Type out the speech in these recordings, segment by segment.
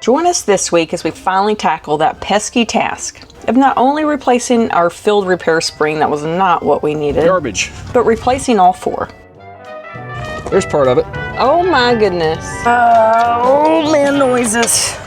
Join us this week as we finally tackle that pesky task of not only replacing our filled repair spring that was not what we needed, garbage, but replacing all four. There's part of it. Oh my goodness. Oh man, noises.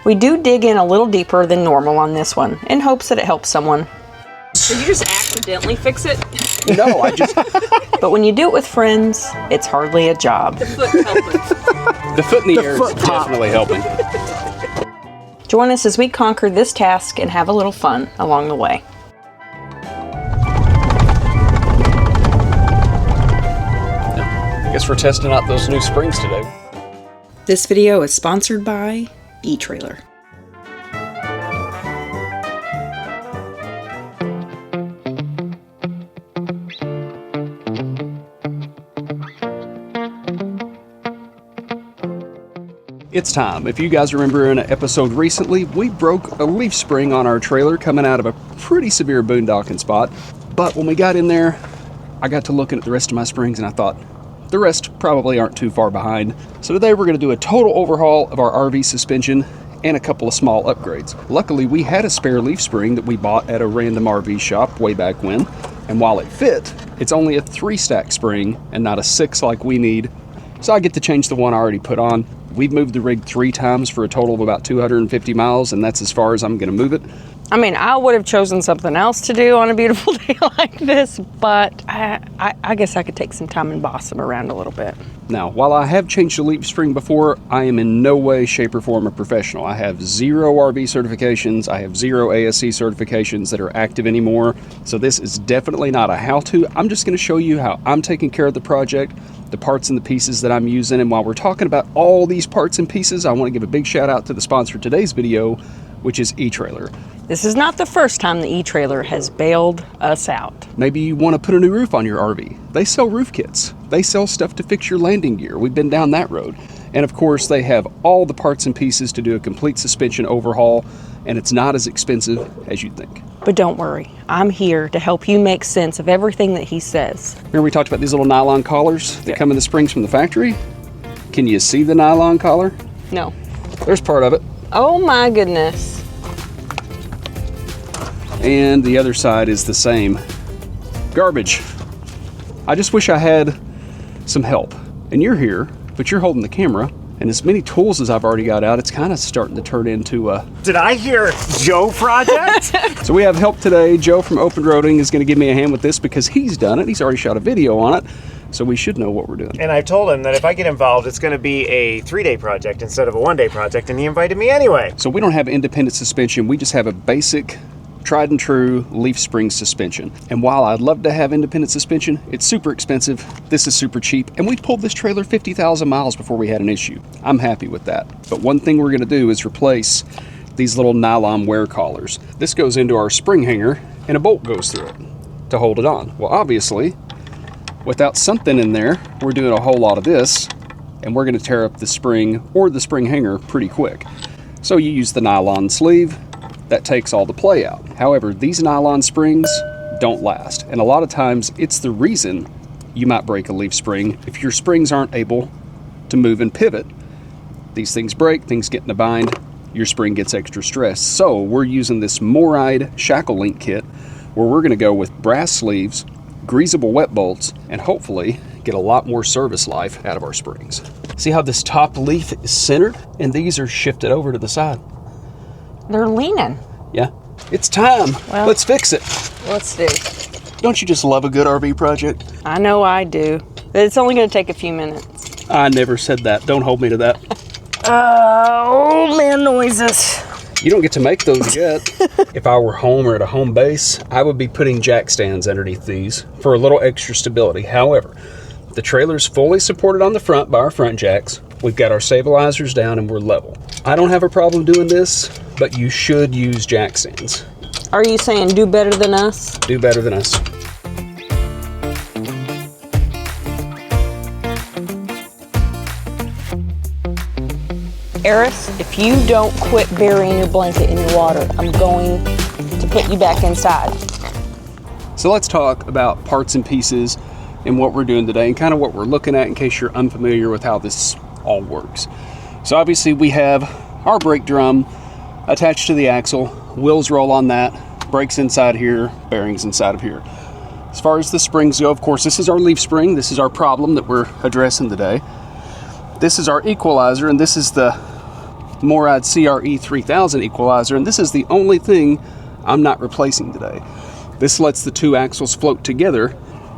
We do dig in a little deeper than normal on this one in hopes that it helps someone. Did you just accidentally fix it? No, I just... But when you do it with friends, it's hardly a job. The foot helping. The foot in the air is definitely helping. Join us as we conquer this task and have a little fun along the way. I guess we're testing out those new springs today. This video is sponsored by eTrailer. It's time. If you guys remember in an episode recently, we broke a leaf spring on our trailer coming out of a pretty severe boondocking spot. But when we got in there, I got to looking at the rest of my springs and I thought, the rest probably aren't too far behind. So today we're going to do a total overhaul of our RV suspension and a couple of small upgrades. Luckily, we had a spare leaf spring that we bought at a random RV shop way back when. And while it fit, it's only a 3-stack spring and not a 6 like we need. So I get to change the one I already put on. We've moved the rig 3 times for a total of about 250 miles, and that's as far as I'm going to move it. I mean, I would have chosen something else to do on a beautiful day like this, but I guess I could take some time and boss them around a little bit. Now, while I have changed a leaf spring before, I am in no way, shape, or form a professional. I have 0 RV certifications. I have 0 ASC certifications that are active anymore. So this is definitely not a how-to. I'm just going to show you how I'm taking care of the project, the parts and the pieces that I'm using. And while we're talking about all these parts and pieces, I want to give a big shout out to the sponsor of today's video, which is eTrailer. This is not the first time the eTrailer has bailed us out. Maybe you want to put a new roof on your RV. They sell roof kits. They sell stuff to fix your landing gear. We've been down that road. And of course, they have all the parts and pieces to do a complete suspension overhaul, and it's not as expensive as you'd think. But don't worry, I'm here to help you make sense of everything that he says. Remember we talked about these little nylon collars that come in the springs from the factory? Can you see the nylon collar? No. There's part of it. Oh my goodness. And the other side is the same. Garbage. I just wish I had some help. And you're here, but you're holding the camera. And as many tools as I've already got out, it's kind of starting to turn into a... Did I hear Joe project? So we have help today. Joe from Overhaul is going to give me a hand with this because he's done it. He's already shot a video on it. So we should know what we're doing. And I told him that if I get involved, it's going to be a 3-day project instead of a 1-day project, and he invited me anyway. So we don't have independent suspension. We just have a basic, tried and true leaf spring suspension. And while I'd love to have independent suspension, it's super expensive. This is super cheap. And we pulled this trailer 50,000 miles before we had an issue. I'm happy with that. But one thing we're going to do is replace these little nylon wear collars. This goes into our spring hanger and a bolt goes through it to hold it on. Well, obviously, without something in there, we're doing a whole lot of this, and we're going to tear up the spring or the spring hanger pretty quick. So you use the nylon sleeve, that takes all the play out. However, these nylon springs don't last, and a lot of times it's the reason you might break a leaf spring. If your springs aren't able to move and pivot, these things break, things get in a bind, your spring gets extra stress. So we're using this MILWAUKEE shackle link kit where we're going to go with brass sleeves, greasable wet bolts, and hopefully get a lot more service life out of our springs. See how this top leaf is centered? And these are shifted over to the side. They're leaning. Yeah, it's time. Well, let's fix it. Let's do. Don't you just love a good RV project? I know I do. It's only going to take a few minutes. I never said that. Don't hold me to that. Oh man, noises. You don't get to make those yet. If I were home or at a home base, I would be putting jack stands underneath these for a little extra stability. However, the trailer's fully supported on the front by our front jacks. We've got our stabilizers down and we're level. I don't have a problem doing this, but you should use jack stands. Are you saying do better than us? Do better than us. Eris, if you don't quit burying your blanket in your water, I'm going to put you back inside. So let's talk about parts and pieces and what we're doing today and kind of what we're looking at in case you're unfamiliar with how this all works. So obviously we have our brake drum attached to the axle, wheels roll on that, brakes inside here, bearings inside of here. As far as the springs go, of course, this is our leaf spring. This is our problem that we're addressing today. This is our equalizer, and this is the MILWAUKEE CRE 3000 equalizer, and this is the only thing I'm not replacing today. This lets the two axles float together,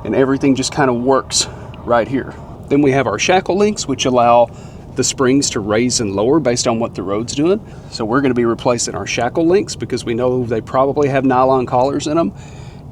and everything just kind of works right here. Then we have our shackle links, which allow the springs to raise and lower based on what the road's doing. So we're going to be replacing our shackle links because we know they probably have nylon collars in them.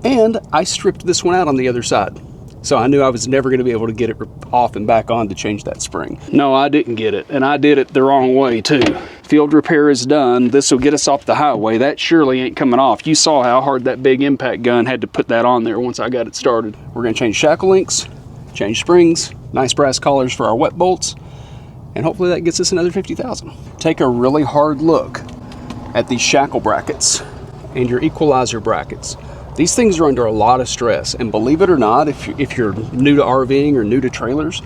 And I stripped this one out on the other side. So I knew I was never going to be able to get it off and back on to change that spring. No, I didn't get it. And I did it the wrong way too. Field repair is done. This will get us off the highway. That surely ain't coming off. You saw how hard that big impact gun had to put that on there once I got it started. We're going to change shackle links, change springs, nice brass collars for our wet bolts, and hopefully that gets us another 50,000. Take a really hard look at these shackle brackets and your equalizer brackets. These things are under a lot of stress, and believe it or not, if you're new to RVing or new to trailers,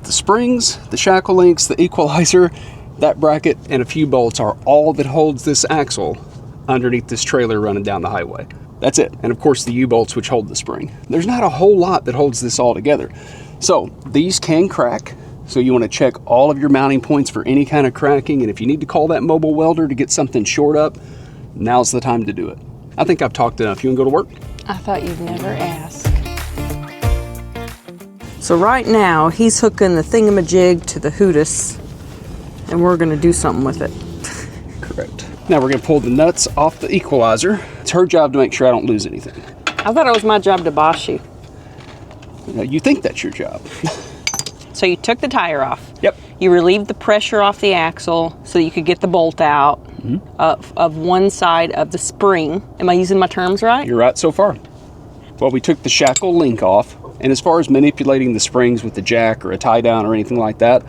the springs, the shackle links, the equalizer, that bracket, and a few bolts are all that holds this axle underneath this trailer running down the highway. That's it. And of course the U-bolts which hold the spring. There's not a whole lot that holds this all together. So these can crack. So you want to check all of your mounting points for any kind of cracking, and if you need to call that mobile welder to get something shored up, now's the time to do it. I think I've talked enough. You want to go to work? I thought you'd never ask. So right now, he's hooking the thingamajig to the hootis, and we're going to do something with it. Correct. Now we're going to pull the nuts off the equalizer. It's her job to make sure I don't lose anything. I thought it was my job to boss you. Now, you think that's your job. So you took the tire off. Yep. You relieved the pressure off the axle so that you could get the bolt out of one side of the spring. Am I using my terms right? You're right so far. Well, we took the shackle link off, and as far as manipulating the springs with the jack or a tie down or anything like that,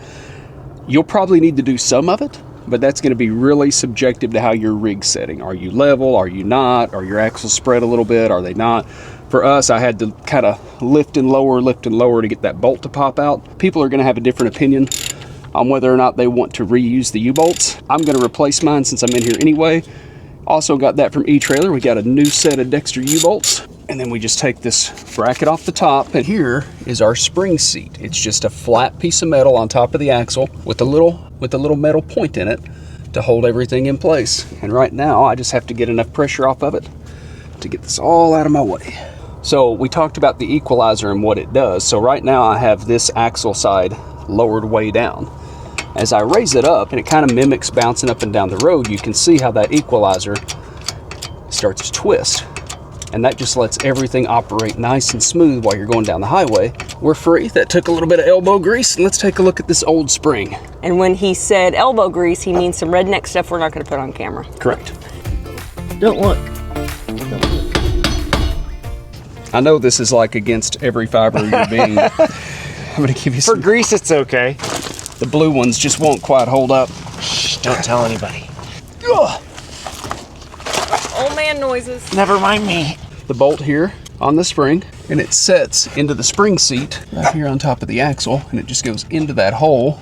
you'll probably need to do some of it, but that's going to be really subjective to how your rig's setting. Are you level? Are you not? Are your axles spread a little bit? Are they not? For us, I had to kind of lift and lower to get that bolt to pop out. People are going to have a different opinion on whether or not they want to reuse the U-bolts. I'm going to replace mine since I'm in here anyway. Also got that from E-Trailer. We got a new set of Dexter U-bolts. And then we just take this bracket off the top, and here is our spring seat. It's just a flat piece of metal on top of the axle with a little metal point in it to hold everything in place. And right now, I just have to get enough pressure off of it to get this all out of my way. So we talked about the equalizer and what it does. So right now I have this axle side lowered way down. As I raise it up, and it kind of mimics bouncing up and down the road, you can see how that equalizer starts to twist. And that just lets everything operate nice and smooth while you're going down the highway. We're free. That took a little bit of elbow grease, and let's take a look at this old spring. And when he said elbow grease, he means some redneck stuff we're not going to put on camera. Correct. Don't look. I know this is like against every fiber of your being. I'm going to give you For some. grease, it's okay. The blue ones just won't quite hold up. Shh, don't tell anybody. Ugh. Old man noises. Never mind me. The bolt here on the spring, and it sets into the spring seat right here on top of the axle, and it just goes into that hole,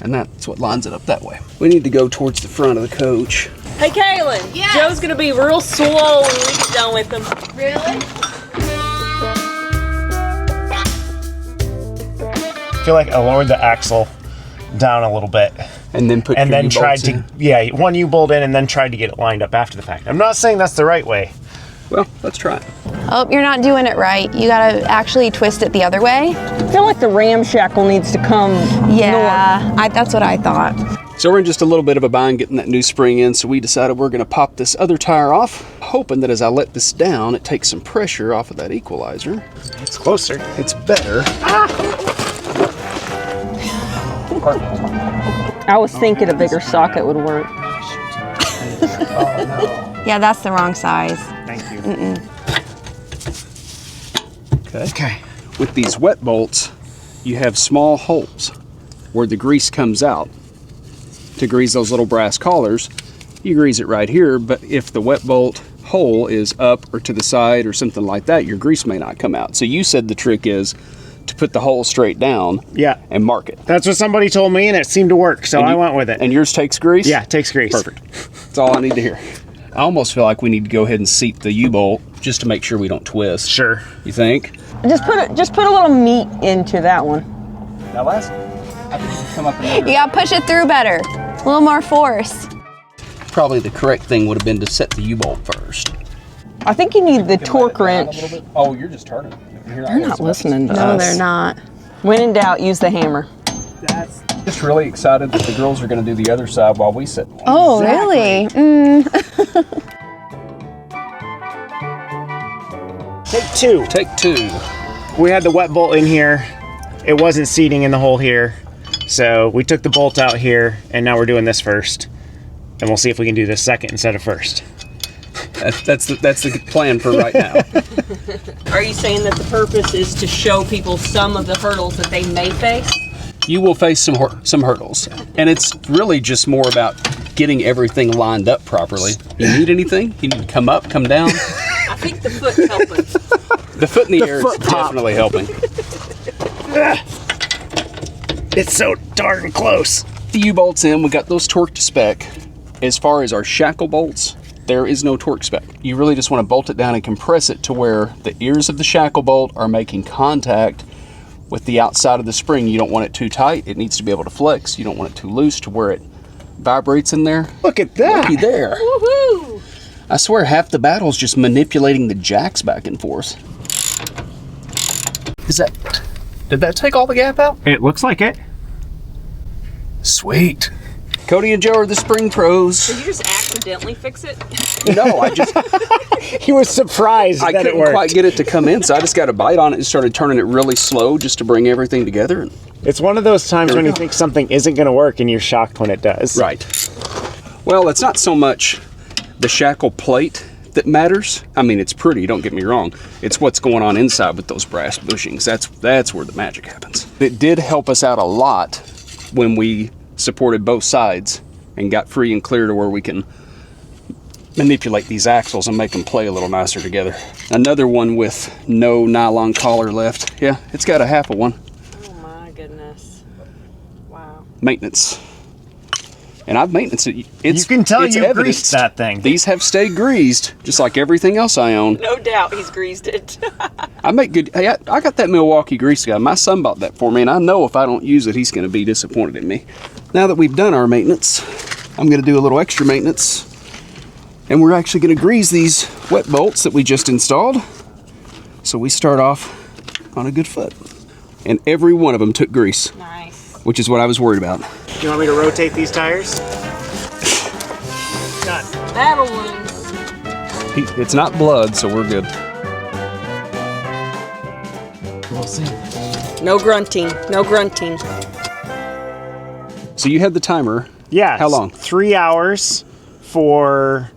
and that's what lines it up that way. We need to go towards the front of the coach. Hey, Kaylin. Yes. Joe's going to be real swole when we get done with him. Really? I feel like I lowered the axle down a little bit. And then put And your then tried U-bolts to, in. yeah, one U-bolt in and then tried to get it lined up after the fact. I'm not saying that's the right way. Well, let's try it. Oh, you're not doing it right. You gotta actually twist it the other way. I feel like the ramshackle needs to come Yeah, that's what I thought. So we're in just a little bit of a bind getting that new spring in, so we decided we're going to pop this other tire off, hoping that as I let this down, it takes some pressure off of that equalizer. It's closer. It's better. I was thinking a bigger socket would work. Yeah, that's the wrong size. Thank you. Okay. With these wet bolts, you have small holes where the grease comes out. To grease those little brass collars, you grease it right here, but if the wet bolt hole is up or to the side or something like that, your grease may not come out. So you said the trick is to put the hole straight down. Yeah. And mark it. That's what somebody told me, and it seemed to work, so I went with it. And yours takes grease? Yeah, it takes grease. Perfect. That's all I need to hear. I almost feel like we need to go ahead and seat the U-bolt just to make sure we don't twist. Sure. You think? Just put a little meat into that one. Now I think you come up in there. You gotta push it through better. A little more force. Probably the correct thing would have been to set the U-bolt first. I think you need the torque wrench. Oh, you're just turning. They're not listening to us. No, they're not. When in doubt, use the hammer. That's just really excited that the girls are going to do the other side while we sit. Oh, really? Take two. Take two. We had the wet bolt in here. It wasn't seating in the hole here. So we took the bolt out here, and now we're doing this first. And we'll see if we can do this second instead of first. That's the plan for right now. Are you saying that the purpose is to show people some of the hurdles that they may face? You will face some hurdles. And it's really just more about getting everything lined up properly. You need anything? You need to come up, come down? I think the foot's helping. The foot in the air is definitely helping. It's so darn close. The U-bolt's in, we got those torqued to spec. As far as our shackle bolts, there is no torque spec. You really just want to bolt it down and compress it to where the ears of the shackle bolt are making contact with the outside of the spring. You don't want it too tight. It needs to be able to flex. You don't want it too loose to where it vibrates in there. Look at that. Looky there. Woohoo! I swear half the battle is just manipulating the jacks back and forth. Did that take all the gap out? It looks like it. Sweet. Cody and Joe are the spring pros. Did you just accidentally fix it? No, He was surprised I that it couldn't worked. quite get it to come in, so I just got a bite on it and started turning it really slow just to bring everything together. It's one of those times when you think something isn't going to work and you're shocked when it does. Right. Well, it's not so much the shackle plate that matters. I mean, it's pretty, don't get me wrong. It's what's going on inside with those brass bushings. That's where the magic happens. It did help us out a lot when we supported both sides and got free and clear to where we can manipulate these axles and make them play a little nicer together. Another one with no nylon collar left. Yeah, it's got a half of one. Oh my goodness. Wow. Maintenance. And I've maintenance it. You can tell it's you evidenced. greased that thing. These have stayed greased, just like everything else I own. No doubt he's greased it. I make good. Hey, I got that Milwaukee grease guy. My son bought that for me, and I know if I don't use it, he's going to be disappointed in me. Now that we've done our maintenance, I'm going to do a little extra maintenance, and we're actually going to grease these wet bolts that we just installed. So we start off on a good foot, and every one of them took grease. Nice. Which is what I was worried about. Do you want me to rotate these tires? Done. That'll lose. It's not blood, so we're good. We'll see. No grunting. No grunting. So you had the timer. Yeah. How long? 3 hours for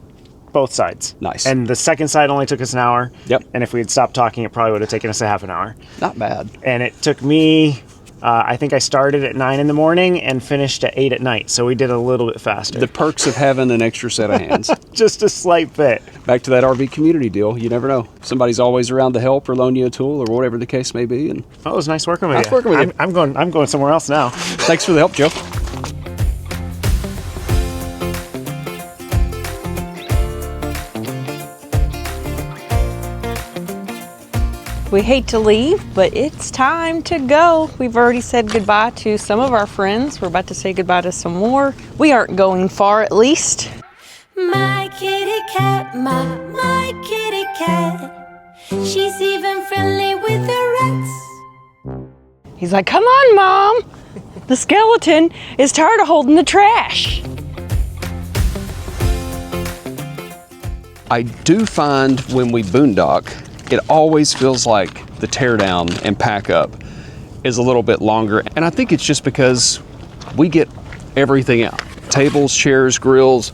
both sides. Nice. And the second side only took us an hour. Yep. And if we had stopped talking, it probably would have taken us a half an hour. Not bad. And it took me, I think I started at 9 in the morning and finished at 8 at night. So we did a little bit faster. The perks of having an extra set of hands. Just a slight bit. Back to that RV community deal. You never know. Somebody's always around to help or loan you a tool or whatever the case may be. And Oh, it was nice working with Nice you. working with you. I'm going somewhere else now. thanks for the help, Joe. We hate to leave, but it's time to go. We've already said goodbye to some of our friends. We're about to say goodbye to some more. We aren't going far, at least. My kitty cat, my kitty cat. She's even friendly with the rats. He's like, come on, Mom. The skeleton is tired of holding the trash. I do find when we boondock, it always feels like the teardown and pack up is a little bit longer. And I think it's just because we get everything out. Tables, chairs, grills,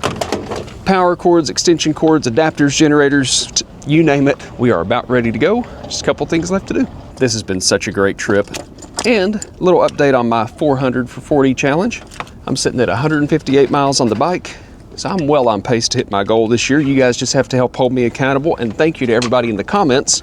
power cords, extension cords, adapters, generators, you name it. We are about ready to go. Just a couple things left to do. This has been such a great trip. And a little update on my 400 for 40 challenge. I'm sitting at 158 miles on the bike. So I'm well on pace to hit my goal this year. You guys just have to help hold me accountable. And thank you to everybody in the comments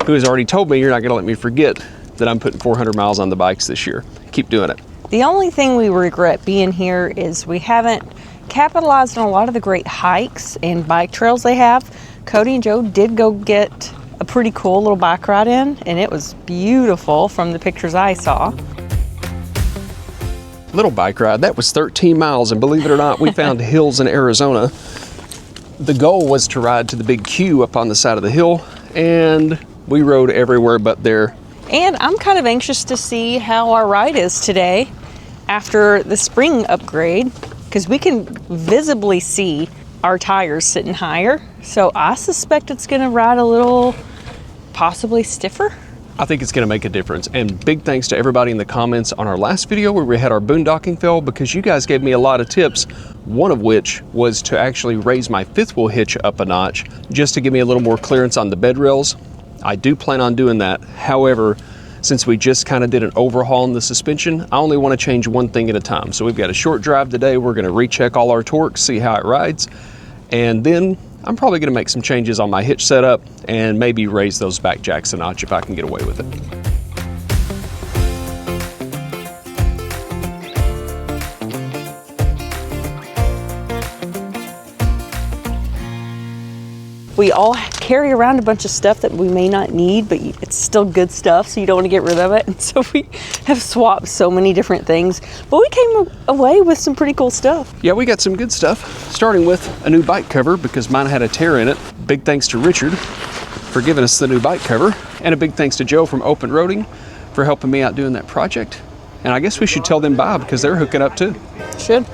who has already told me you're not gonna let me forget that I'm putting 400 miles on the bikes this year. Keep doing it. The only thing we regret being here is we haven't capitalized on a lot of the great hikes and bike trails they have. Cody and Joe did go get a pretty cool little bike ride in, and it was beautiful from the pictures I saw. Little bike ride, that was 13 miles, and believe it or not, we found hills in Arizona. The goal was to ride to the big Q up on the side of the hill, and we rode everywhere but there. And I'm kind of anxious to see how our ride is today after the spring upgrade, because we can visibly see our tires sitting higher. So I suspect it's gonna ride a little possibly stiffer. I think it's gonna make a difference. And big thanks to everybody in the comments on our last video where we had our boondocking fail, because you guys gave me a lot of tips, one of which was to actually raise my fifth wheel hitch up a notch just to give me a little more clearance on the bed rails. I do plan on doing that. However, since we just kind of did an overhaul in the suspension, I only want to change one thing at a time. So we've got a short drive today. We're going to recheck all our torques, see how it rides, and then I'm probably going to make some changes on my hitch setup and maybe raise those back jacks a notch if I can get away with it. We all carry around a bunch of stuff that we may not need, but it's still good stuff, so you don't want to get rid of it. And so we have swapped so many different things, but we came away with some pretty cool stuff. Yeah, we got some good stuff, starting with a new bike cover because mine had a tear in it. Big thanks to Richard for giving us the new bike cover, and a big thanks to Joe from Open Roading for helping me out doing that project. And I guess we should tell them bye because they're hooking up too. Should.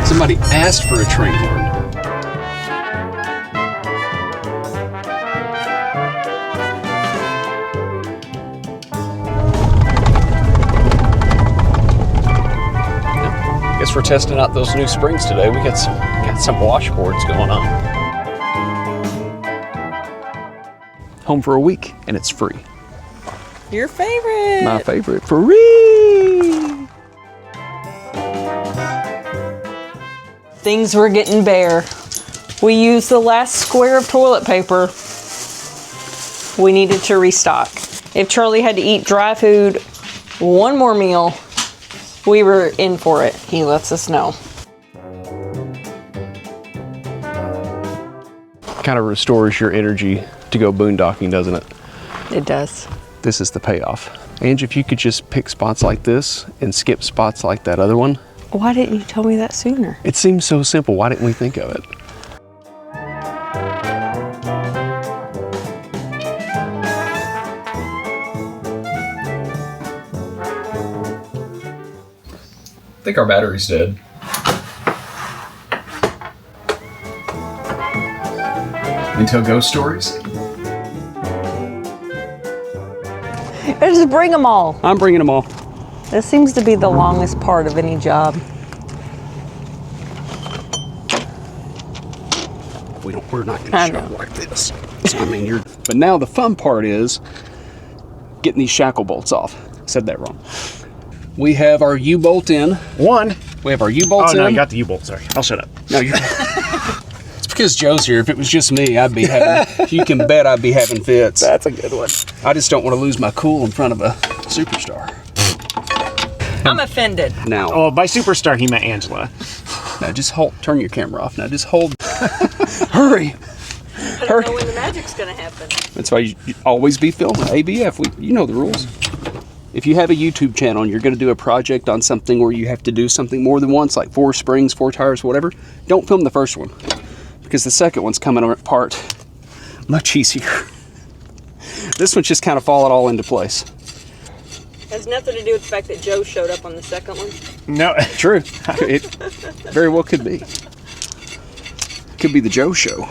Somebody asked for a train horn. Guess we're testing out those new springs today. We got some washboards going on. Home for a week, and it's free. Your favorite. My favorite, free. Things were getting bare. We used the last square of toilet paper. We needed to restock. If Charlie had to eat dry food one more meal, we were in for it. He lets us know. Kind of restores your energy to go boondocking, doesn't it? It does. This is the payoff. Ange, if you could just pick spots like this and skip spots like that other one. Why didn't you tell me that sooner? It seems so simple. Why didn't we think of it? I think our battery's dead. You tell ghost stories? Just bring them all. I'm bringing them all. This seems to be the longest part of any job. We're not going to show like this. So, I mean, but now the fun part is getting these shackle bolts off. Said that wrong. We have our U-bolt in. We have our U-bolts in. Oh, no, you got the U-bolt. Sorry. I'll shut up. No, you're... It's because Joe's here. If it was just me, I'd be having... You can bet I'd be having fits. That's a good one. I just don't want to lose my cool in front of a superstar. I'm offended. Now... Oh, by superstar, he meant Angela. Now, just hold... Turn your camera off. Now, just hold... Hurry! I don't know when the magic's going to happen. That's why you always be filming. ABF, you know the rules. If you have a YouTube channel and you're going to do a project on something where you have to do something more than once, like 4 springs, 4 tires, whatever, don't film the first one. Because the second one's coming apart much easier. This one's just kind of falling all into place. Has nothing to do with the fact that Joe showed up on the second one. No. True. It very well could be. Could be the Joe show.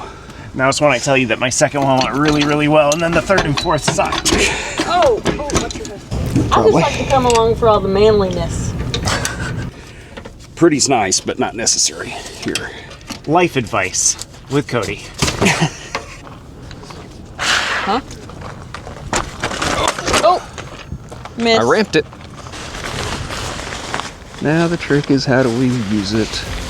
Now it's when I tell you that my second one went really, really well, and then the third and fourth sucked. Oh, what's your I just like to come along for all the manliness. Pretty's nice, but not necessary. Here. Life advice with Cody. Huh? Oh! Missed. I ramped it. Now the trick is, how do we use it?